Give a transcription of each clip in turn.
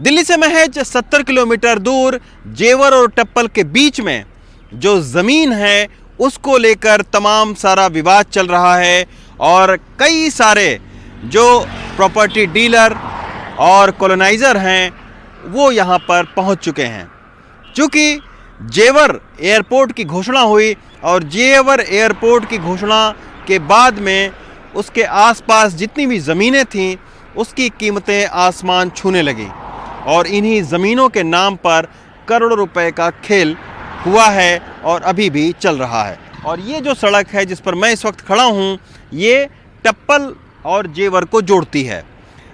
दिल्ली से महज 70 किलोमीटर दूर जेवर और टप्पल के बीच में जो ज़मीन है उसको लेकर तमाम सारा विवाद चल रहा है और कई सारे जो प्रॉपर्टी डीलर और कॉलोनाइज़र हैं वो यहाँ पर पहुँच चुके हैं। चूँकि जेवर एयरपोर्ट की घोषणा हुई और जेवर एयरपोर्ट की घोषणा के बाद में उसके आसपास जितनी भी ज़मीनें थीं उसकी कीमतें आसमान छूने लगी और इन्हीं ज़मीनों के नाम पर करोड़ों रुपए का खेल हुआ है और अभी भी चल रहा है। और ये जो सड़क है जिस पर मैं इस वक्त खड़ा हूँ ये टप्पल और जेवर को जोड़ती है।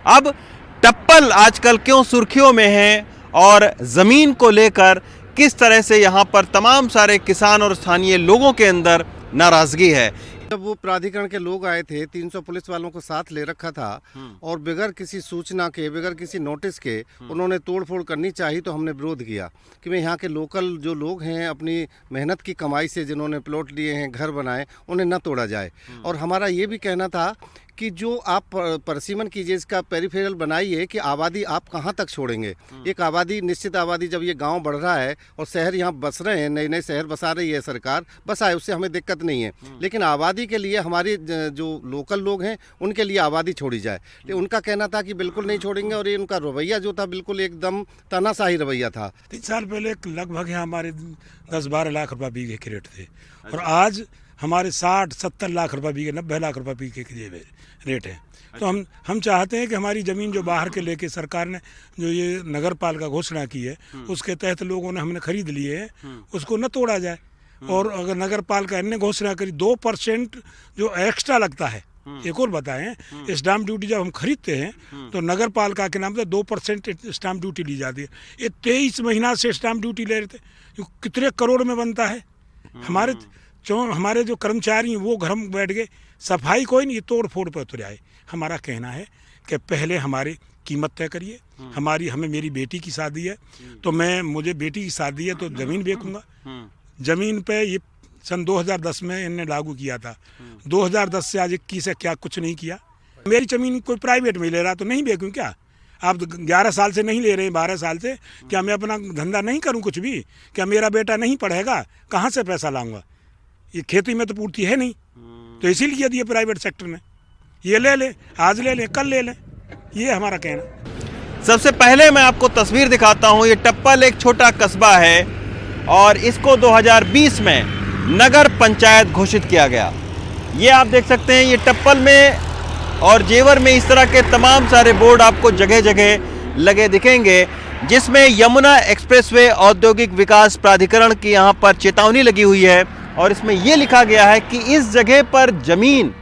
अब टप्पल आजकल क्यों सुर्खियों में है और ज़मीन को लेकर किस तरह से यहाँ पर तमाम सारे किसान और स्थानीय लोगों के अंदर नाराज़गी है। जब वो प्राधिकरण के लोग आए थे 300 पुलिस वालों को साथ ले रखा था और बगैर किसी सूचना के बगैर किसी नोटिस के उन्होंने तोड़फोड़ करनी चाहिए तो हमने विरोध किया कि मैं यहाँ के लोकल जो लोग हैं अपनी मेहनत की कमाई से जिन्होंने प्लॉट लिए हैं घर बनाए उन्हें न तोड़ा जाए। और हमारा ये भी कहना था कि जो आप परसिमन कीजिए इसका पेरिफेरल बनाइए कि आबादी आप कहाँ तक छोड़ेंगे। एक आबादी निश्चित आबादी जब ये गांव बढ़ रहा है और शहर यहाँ बस रहे हैं, नए नए शहर बसा रही है सरकार, बसाए उससे हमें दिक्कत नहीं है, लेकिन आबादी के लिए हमारे जो लोकल लोग हैं उनके लिए आबादी छोड़ी जाए। तो उनका कहना था कि बिल्कुल नहीं छोड़ेंगे और ये उनका रवैया जो था बिल्कुल एकदम तानाशाही रवैया था। 3 साल पहले लगभग यहाँ हमारे 10-12 लाख रुपये बीघे के रेट थे और आज हमारे 60-70 लाख रुपये बीघे 90 लाख रुपये बीघे के रेट है। तो हम चाहते हैं कि हमारी ज़मीन जो बाहर के लेके सरकार ने जो ये नगर पालिका घोषणा की है उसके तहत लोगों ने हमने खरीद लिए है उसको न तोड़ा जाए। और अगर नगर पालिका ने घोषणा करी 2% जो एक्स्ट्रा लगता है, एक और बताएं, स्टाम्प ड्यूटी जब हम खरीदते हैं तो नगर पालिका के नाम से 2% स्टाम्प ड्यूटी ली जाती है। ये 23 महीना से स्टाम्प ड्यूटी ले रहे थे, जो कितने करोड़ में बनता है। हमारे जो कर्मचारी हैं वो घर में बैठ गए, सफाई कोई नहीं, तोड़ फोड़ पर उतर आए। हमारा कहना है कि पहले हमारी कीमत तय करिए। हमें मेरी बेटी की शादी है तो मुझे बेटी की शादी है तो ज़मीन बेचूंगा। ज़मीन पे ये सन 2010 में इन्होंने लागू किया था, 2010 से आज 21 है, क्या कुछ नहीं किया। मेरी ज़मीन कोई प्राइवेट में ले रहा तो नहीं बेचूँ क्या? आप 11 साल से नहीं ले रहे हैं, 12 साल से, क्या मैं अपना धंधा नहीं करूँ कुछ भी? क्या मेरा बेटा नहीं पढ़ेगा? कहाँ से पैसा लाऊंगा? ये खेती में तो पूर्ति है नहीं, तो इसीलिए दिए प्राइवेट सेक्टर में। ये ले लें, आज ले लें, कल ले लें, ये हमारा कहना। सबसे पहले मैं आपको तस्वीर दिखाता हूँ। ये टप्पल एक छोटा कस्बा है और इसको 2020 में नगर पंचायत घोषित किया गया। ये आप देख सकते हैं, ये टप्पल में और जेवर में इस तरह के तमाम सारे बोर्ड आपको जगह जगह लगे दिखेंगे जिसमें यमुना एक्सप्रेसवे औद्योगिक विकास प्राधिकरण की यहाँ पर चेतावनी लगी हुई है और इसमें यह लिखा गया है कि इस जगह पर जमीन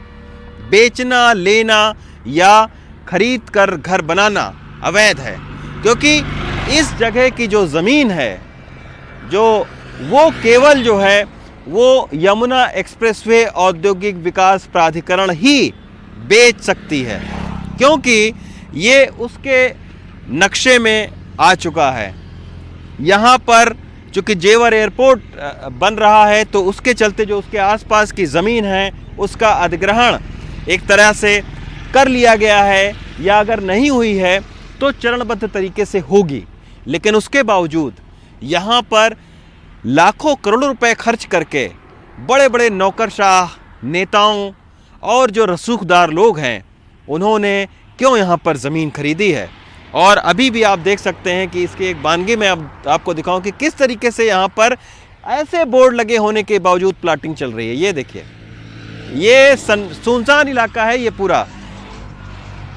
बेचना, लेना या खरीद कर घर बनाना अवैध है, क्योंकि इस जगह की जो ज़मीन है वो केवल जो है वो यमुना एक्सप्रेसवे औद्योगिक विकास प्राधिकरण ही बेच सकती है, क्योंकि ये उसके नक्शे में आ चुका है। यहाँ पर चूँकि जेवर एयरपोर्ट बन रहा है तो उसके चलते जो उसके आसपास की ज़मीन है उसका अधिग्रहण एक तरह से कर लिया गया है, या अगर नहीं हुई है तो चरणबद्ध तरीके से होगी। लेकिन उसके बावजूद यहाँ पर लाखों करोड़ों रुपए खर्च करके बड़े बड़े नौकरशाह नेताओं और जो रसूखदार लोग हैं उन्होंने क्यों यहाँ पर ज़मीन खरीदी है। और अभी भी आप देख सकते हैं कि इसके एक बानगी में आपको दिखाऊं कि किस तरीके से यहाँ पर ऐसे बोर्ड लगे होने के बावजूद प्लाटिंग चल रही है। ये देखिए, ये सुनसान इलाका है ये पूरा,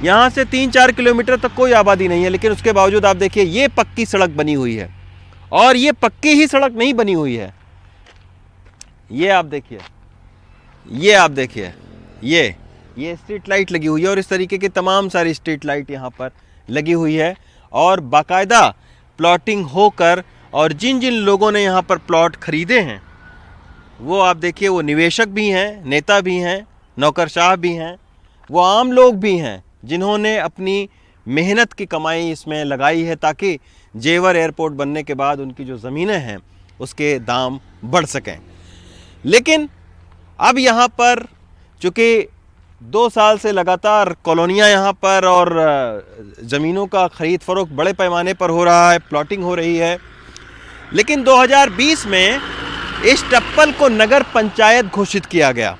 यहाँ से 3-4 किलोमीटर तक कोई आबादी नहीं है, लेकिन उसके बावजूद आप देखिए ये पक्की सड़क बनी हुई है और ये पक्की ही सड़क नहीं बनी हुई है। ये आप देखिए, ये स्ट्रीट लाइट लगी हुई है और इस तरीके की तमाम सारी स्ट्रीट लाइट यहाँ पर लगी हुई है और बाकायदा प्लॉटिंग होकर, और जिन जिन लोगों ने यहाँ पर प्लॉट खरीदे हैं वो आप देखिए, वो निवेशक भी हैं, नेता भी हैं, नौकरशाह भी हैं, वो आम लोग भी हैं जिन्होंने अपनी मेहनत की कमाई इसमें लगाई है ताकि जेवर एयरपोर्ट बनने के बाद उनकी जो ज़मीनें हैं उसके दाम बढ़ सकें। लेकिन अब यहाँ पर चूँकि 2 साल से लगातार कॉलोनियाँ यहाँ पर और ज़मीनों का ख़रीद फ़रोख्त बड़े पैमाने पर हो रहा है, प्लॉटिंग हो रही है। लेकिन 2020 में इस टप्पल को नगर पंचायत घोषित किया गया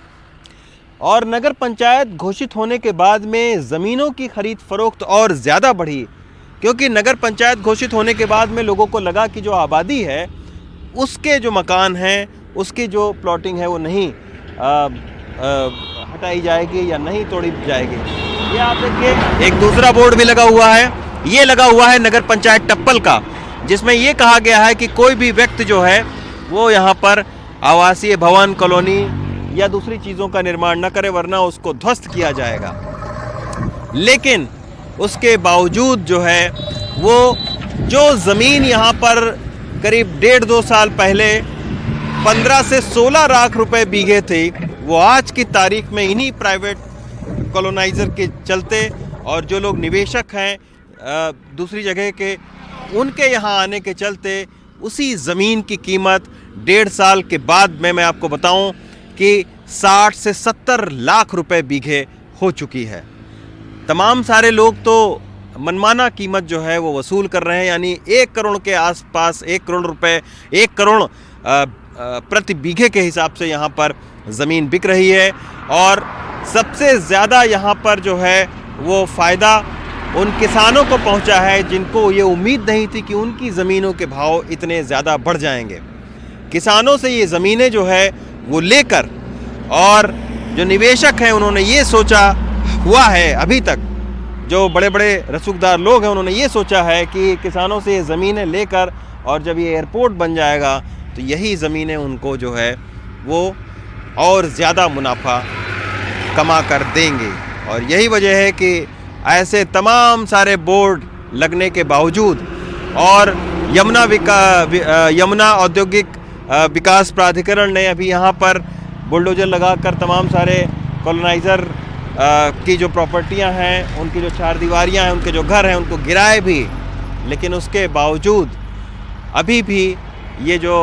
और नगर पंचायत घोषित होने के बाद में ज़मीनों की ख़रीद फ़रोख्त और ज़्यादा बढ़ी, क्योंकि नगर पंचायत घोषित होने के बाद में लोगों को लगा कि जो आबादी है उसके जो मकान हैं, उसकी जो प्लॉटिंग है वो नहीं हटाई जाएगी या नहीं तोड़ी जाएगी। ये आप देखिए एक दूसरा बोर्ड भी लगा हुआ है, ये लगा हुआ है नगर पंचायत टप्पल का, जिसमें ये कहा गया है कि कोई भी व्यक्ति जो है वो यहाँ पर आवासीय भवन, कॉलोनी या दूसरी चीज़ों का निर्माण न करे, वरना उसको ध्वस्त किया जाएगा। लेकिन उसके बावजूद जो है वो जो ज़मीन यहाँ पर करीब 1.5-2 साल पहले 15 से 16 लाख रुपए बीघे थे, वो आज की तारीख में इन्हीं प्राइवेट कॉलोनाइज़र के चलते और जो लोग निवेशक हैं दूसरी जगह के, उनके यहाँ आने के चलते उसी ज़मीन की कीमत 1.5 साल के बाद में मैं आपको बताऊं कि 60 से 70 लाख रुपए बीघे हो चुकी है। तमाम सारे लोग तो मनमाना कीमत जो है वो वसूल कर रहे हैं, यानी 1 करोड़ के आसपास, 1 करोड़ रुपए, 1 करोड़ प्रति बीघे के हिसाब से यहाँ पर ज़मीन बिक रही है। और सबसे ज़्यादा यहाँ पर जो है वो फ़ायदा उन किसानों को पहुँचा है जिनको ये उम्मीद नहीं थी कि उनकी ज़मीनों के भाव इतने ज़्यादा बढ़ जाएंगे। किसानों से ये ज़मीनें जो है वो लेकर, और जो निवेशक हैं उन्होंने ये सोचा हुआ है, अभी तक जो बड़े बड़े रसूखदार लोग हैं उन्होंने ये सोचा है कि किसानों से ये ज़मीनें लेकर और जब ये एयरपोर्ट बन जाएगा तो यही ज़मीनें उनको जो है वो और ज़्यादा मुनाफा कमा कर देंगे। और यही वजह है कि ऐसे तमाम सारे बोर्ड लगने के बावजूद और यमुना औद्योगिक विकास प्राधिकरण ने अभी यहाँ पर बुलडोजर लगाकर तमाम सारे कॉलोनाइज़र की जो प्रॉपर्टियाँ हैं, उनकी जो चारदीवारियाँ हैं, उनके जो घर हैं, उनको गिराए भी। लेकिन उसके बावजूद अभी भी ये जो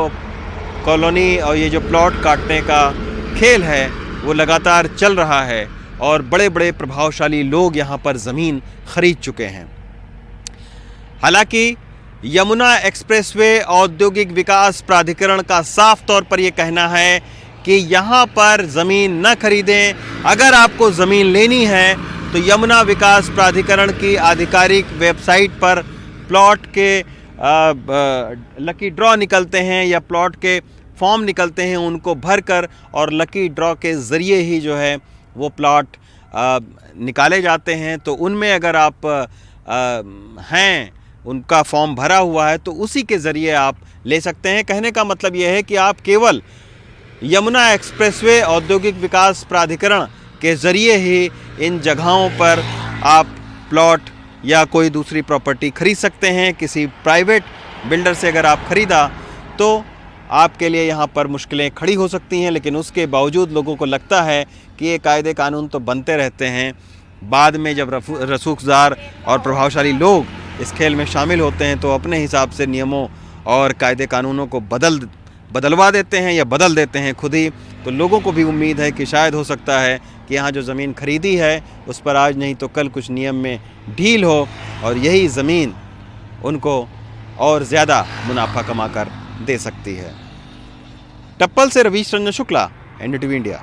कॉलोनी और ये जो प्लॉट काटने का खेल है वो लगातार चल रहा है और बड़े बड़े प्रभावशाली लोग यहाँ पर ज़मीन ख़रीद चुके हैं। हालांकि यमुना एक्सप्रेसवे औद्योगिक विकास प्राधिकरण का साफ तौर पर ये कहना है कि यहाँ पर ज़मीन न खरीदें। अगर आपको ज़मीन लेनी है तो यमुना विकास प्राधिकरण की आधिकारिक वेबसाइट पर प्लॉट के लकी ड्रॉ निकलते हैं या प्लॉट के फॉर्म निकलते हैं, उनको भरकर और लकी ड्रॉ के ज़रिए ही जो है वो प्लॉट निकाले जाते हैं। तो उनमें अगर आप हैं, उनका फॉर्म भरा हुआ है, तो उसी के ज़रिए आप ले सकते हैं। कहने का मतलब ये है कि आप केवल यमुना एक्सप्रेसवे औद्योगिक विकास प्राधिकरण के ज़रिए ही इन जगहों पर आप प्लॉट या कोई दूसरी प्रॉपर्टी खरीद सकते हैं। किसी प्राइवेट बिल्डर से अगर आप ख़रीदा तो आपके लिए यहाँ पर मुश्किलें खड़ी हो सकती हैं। लेकिन उसके बावजूद लोगों को लगता है कि ये कायदे कानून तो बनते रहते हैं, बाद में जब रसूखदार और प्रभावशाली लोग इस खेल में शामिल होते हैं तो अपने हिसाब से नियमों और कायदे कानूनों को बदलवा देते हैं या बदल देते हैं खुद ही। तो लोगों को भी उम्मीद है कि शायद हो सकता है कि यहाँ जो ज़मीन खरीदी है उस पर आज नहीं तो कल कुछ नियम में ढील हो और यही ज़मीन उनको और ज़्यादा मुनाफा कमा कर दे सकती है। टप्पल से रवीश रंजन शुक्ला, NDTV इंडिया।